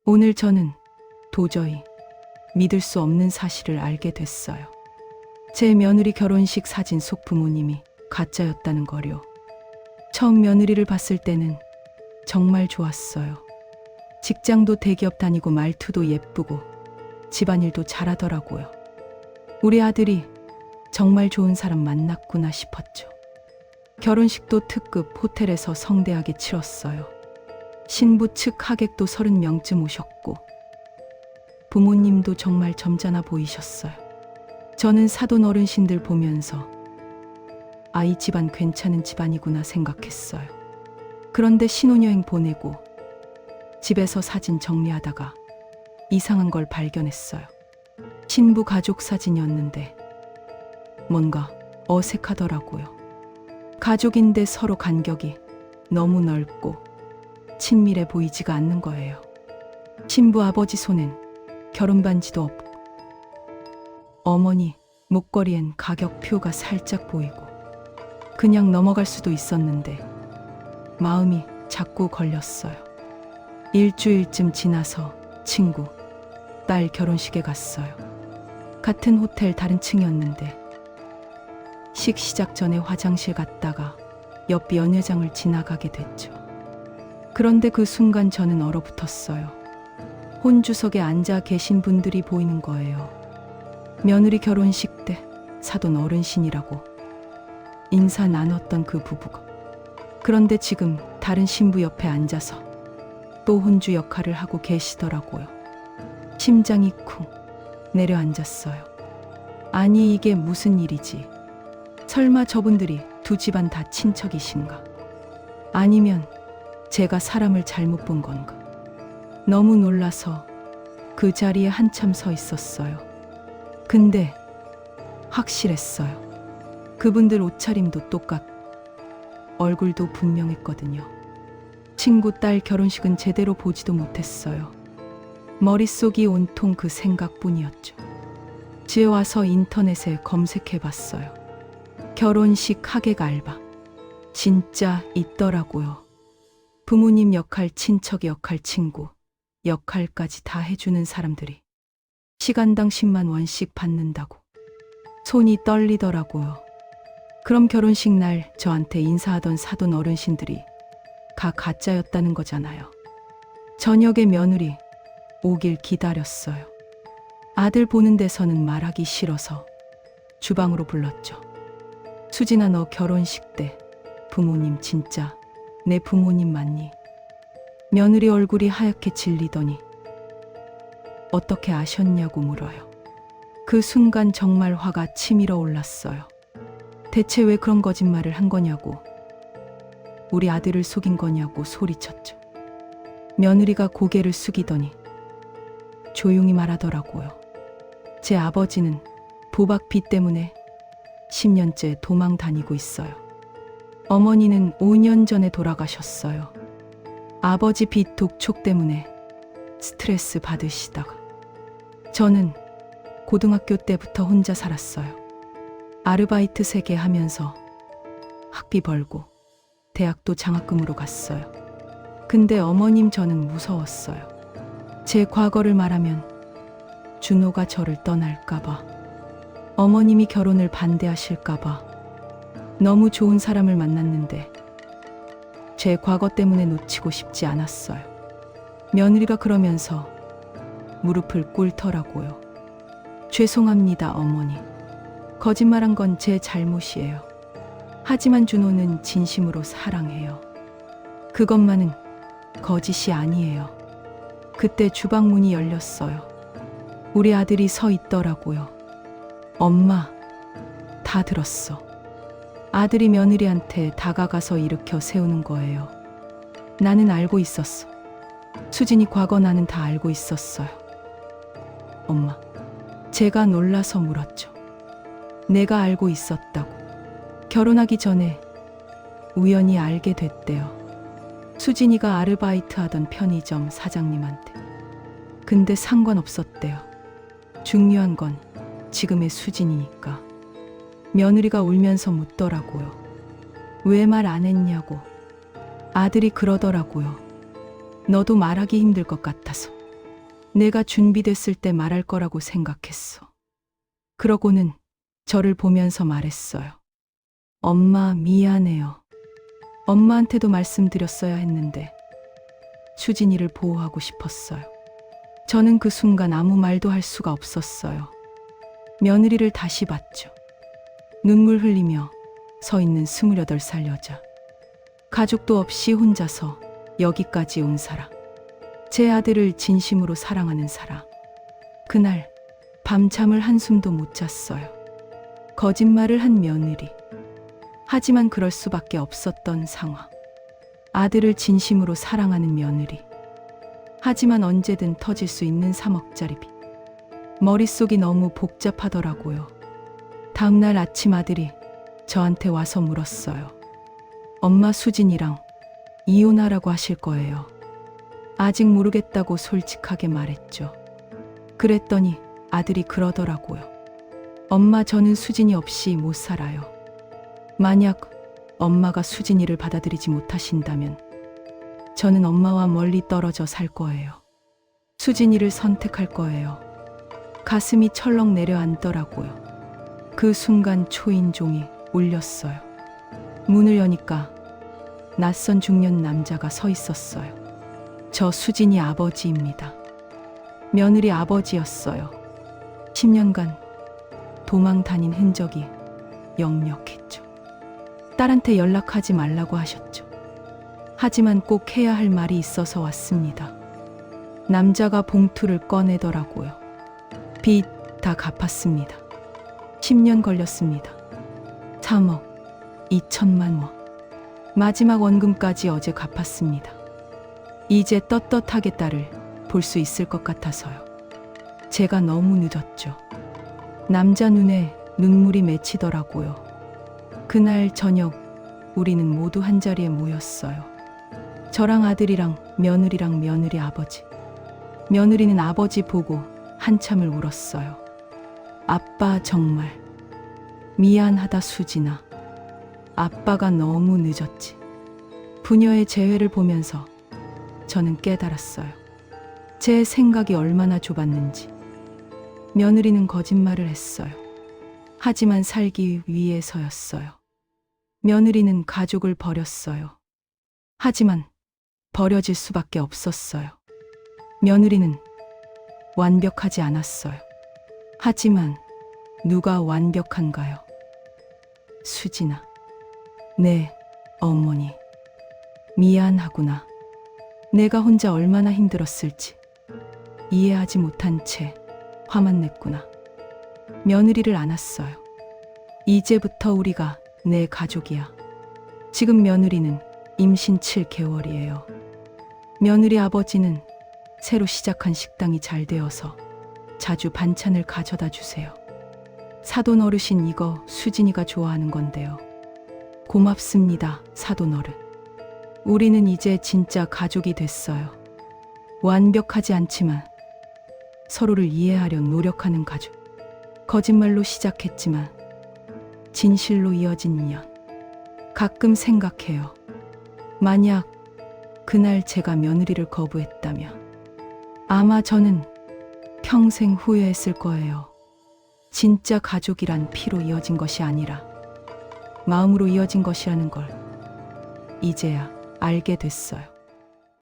오늘 저는 도저히 믿을 수 없는 사실을 알게 됐어요. 제 며느리 결혼식 사진 속 부모님이 가짜였다는 거요. 처음 며느리를 봤을 때는 정말 좋았어요. 직장도 대기업 다니고 말투도 예쁘고 집안일도 잘하더라고요. 우리 아들이 정말 좋은 사람 만났구나 싶었죠. 결혼식도 특급 호텔에서 성대하게 치렀어요. 신부 측 하객도 30명쯤 오셨고 부모님도 정말 점잖아 보이셨어요. 저는 사돈 어르신들 보면서 이 집안 괜찮은 집안이구나 생각했어요. 그런데 신혼여행 보내고 집에서 사진 정리하다가 이상한 걸 발견했어요. 신부 가족 사진이었는데 뭔가 어색하더라고요. 가족인데 서로 간격이 너무 넓고 친밀해 보이지가 않는 거예요. 신부 아버지 손엔 결혼 반지도 없고 어머니 목걸이엔 가격표가 살짝 보이고 그냥 넘어갈 수도 있었는데 마음이 자꾸 걸렸어요. 일주일쯤 지나서 친구 딸 결혼식에 갔어요. 같은 호텔 다른 층이었는데 식 시작 전에 화장실 갔다가 옆 연회장을 지나가게 됐죠. 그런데 그 순간 저는 얼어붙었어요. 혼주석에 앉아 계신 분들이 보이는 거예요. 며느리 결혼식 때 사돈 어른신이라고 인사 나눴던 그 부부가. 그런데 지금 다른 신부 옆에 앉아서 또 혼주 역할을 하고 계시더라고요. 심장이 쿵 내려앉았어요. 아니 이게 무슨 일이지? 설마 저분들이 두 집안 다 친척이신가? 아니면 제가 사람을 잘못 본 건가? 너무 놀라서 그 자리에 한참 서 있었어요. 근데 확실했어요. 그분들 옷차림도 얼굴도 분명했거든요. 친구 딸 결혼식은 제대로 보지도 못했어요. 머릿속이 온통 그 생각뿐이었죠. 집에 와서 인터넷에 검색해봤어요. 결혼식 하객 알바. 진짜 있더라고요. 부모님 역할, 친척 역할, 친구 역할까지 다 해주는 사람들이 시간당 10만 원씩 받는다고. 손이 떨리더라고요. 그럼 결혼식 날 저한테 인사하던 사돈 어르신들이 가짜였다는 거잖아요. 저녁에 며느리 오길 기다렸어요. 아들 보는 데서는 말하기 싫어서 주방으로 불렀죠. 수진아, 너 결혼식 때 부모님 진짜 내 부모님 맞니? 며느리 얼굴이 하얗게 질리더니 어떻게 아셨냐고 물어요. 그 순간 정말 화가 치밀어 올랐어요. 대체 왜 그런 거짓말을 한 거냐고, 우리 아들을 속인 거냐고 소리쳤죠. 며느리가 고개를 숙이더니 조용히 말하더라고요. 제 아버지는 도박비 때문에 10년째 도망 다니고 있어요. 어머니는 5년 전에 돌아가셨어요. 아버지 빚 독촉 때문에 스트레스 받으시다가 저는 고등학교 때부터 혼자 살았어요. 아르바이트 3개 하면서 학비 벌고 대학도 장학금으로 갔어요. 근데 어머님 저는 무서웠어요. 제 과거를 말하면 준호가 저를 떠날까봐, 어머님이 결혼을 반대하실까봐. 너무 좋은 사람을 만났는데 제 과거 때문에 놓치고 싶지 않았어요. 며느리가 그러면서 무릎을 꿇더라고요. 죄송합니다, 어머니. 거짓말한 건 제 잘못이에요. 하지만 준호는 진심으로 사랑해요. 그것만은 거짓이 아니에요. 그때 주방 문이 열렸어요. 우리 아들이 서 있더라고요. 엄마, 다 들었어. 아들이 며느리한테 다가가서 일으켜 세우는 거예요. 나는 알고 있었어. 수진이 과거 나는 다 알고 있었어요. 엄마, 제가 놀라서 물었죠. 내가 알고 있었다고. 결혼하기 전에 우연히 알게 됐대요. 수진이가 아르바이트 하던 편의점 사장님한테. 근데 상관없었대요. 중요한 건 지금의 수진이니까. 며느리가 울면서 묻더라고요. 왜 말 안 했냐고. 아들이 그러더라고요. 너도 말하기 힘들 것 같아서. 내가 준비됐을 때 말할 거라고 생각했어. 그러고는 저를 보면서 말했어요. 엄마, 미안해요. 엄마한테도 말씀드렸어야 했는데 수진이를 보호하고 싶었어요. 저는 그 순간 아무 말도 할 수가 없었어요. 며느리를 다시 봤죠. 눈물 흘리며 서 있는 28살 여자. 가족도 없이 혼자서 여기까지 온 사람. 제 아들을 진심으로 사랑하는 사람. 그날 밤잠을 한숨도 못 잤어요. 거짓말을 한 며느리. 하지만 그럴 수밖에 없었던 상황. 아들을 진심으로 사랑하는 며느리. 하지만 언제든 터질 수 있는 3억짜리 빚. 머릿속이 너무 복잡하더라고요. 다음날 아침 아들이 저한테 와서 물었어요. 엄마, 수진이랑 이혼하라고 하실 거예요. 아직 모르겠다고 솔직하게 말했죠. 그랬더니 아들이 그러더라고요. 엄마, 저는 수진이 없이 못 살아요. 만약 엄마가 수진이를 받아들이지 못하신다면 저는 엄마와 멀리 떨어져 살 거예요. 수진이를 선택할 거예요. 가슴이 철렁 내려앉더라고요. 그 순간 초인종이 울렸어요. 문을 여니까 낯선 중년 남자가 서 있었어요. 저 수진이 아버지입니다. 며느리 아버지였어요. 10년간 도망 다닌 흔적이 역력했죠. 딸한테 연락하지 말라고 하셨죠. 하지만 꼭 해야 할 말이 있어서 왔습니다. 남자가 봉투를 꺼내더라고요. 빚 다 갚았습니다. 10년 걸렸습니다. 3억 2천만 원. 마지막 원금까지 어제 갚았습니다. 이제 떳떳하게 딸을 볼 수 있을 것 같아서요. 제가 너무 늦었죠. 남자 눈에 눈물이 맺히더라고요. 그날 저녁 우리는 모두 한자리에 모였어요. 저랑 아들이랑 며느리랑 며느리 아버지. 며느리는 아버지 보고 한참을 울었어요. 아빠, 정말 미안하다, 수진아. 아빠가 너무 늦었지. 부녀의 재회를 보면서 저는 깨달았어요. 제 생각이 얼마나 좁았는지. 며느리는 거짓말을 했어요. 하지만 살기 위해서였어요. 며느리는 가족을 버렸어요. 하지만 버려질 수밖에 없었어요. 며느리는 완벽하지 않았어요. 하지만 누가 완벽한가요? 수진아. 네, 어머니. 미안하구나. 내가 혼자 얼마나 힘들었을지 이해하지 못한 채 화만 냈구나. 며느리를 안았어요. 이제부터 우리가 내 가족이야. 지금 며느리는 임신 7개월이에요. 며느리 아버지는 새로 시작한 식당이 잘 되어서 자주 반찬을 가져다 주세요. 사돈 어르신, 이거 수진이가 좋아하는 건데요. 고맙습니다, 사돈 어른. 우리는 이제 진짜 가족이 됐어요. 완벽하지 않지만 서로를 이해하려 노력하는 가족. 거짓말로 시작했지만 진실로 이어진 인연. 가끔 생각해요. 만약 그날 제가 며느리를 거부했다면 아마 저는 평생 후회했을 거예요. 진짜 가족이란 피로 이어진 것이 아니라 마음으로 이어진 것이라는 걸 이제야 알게 됐어요.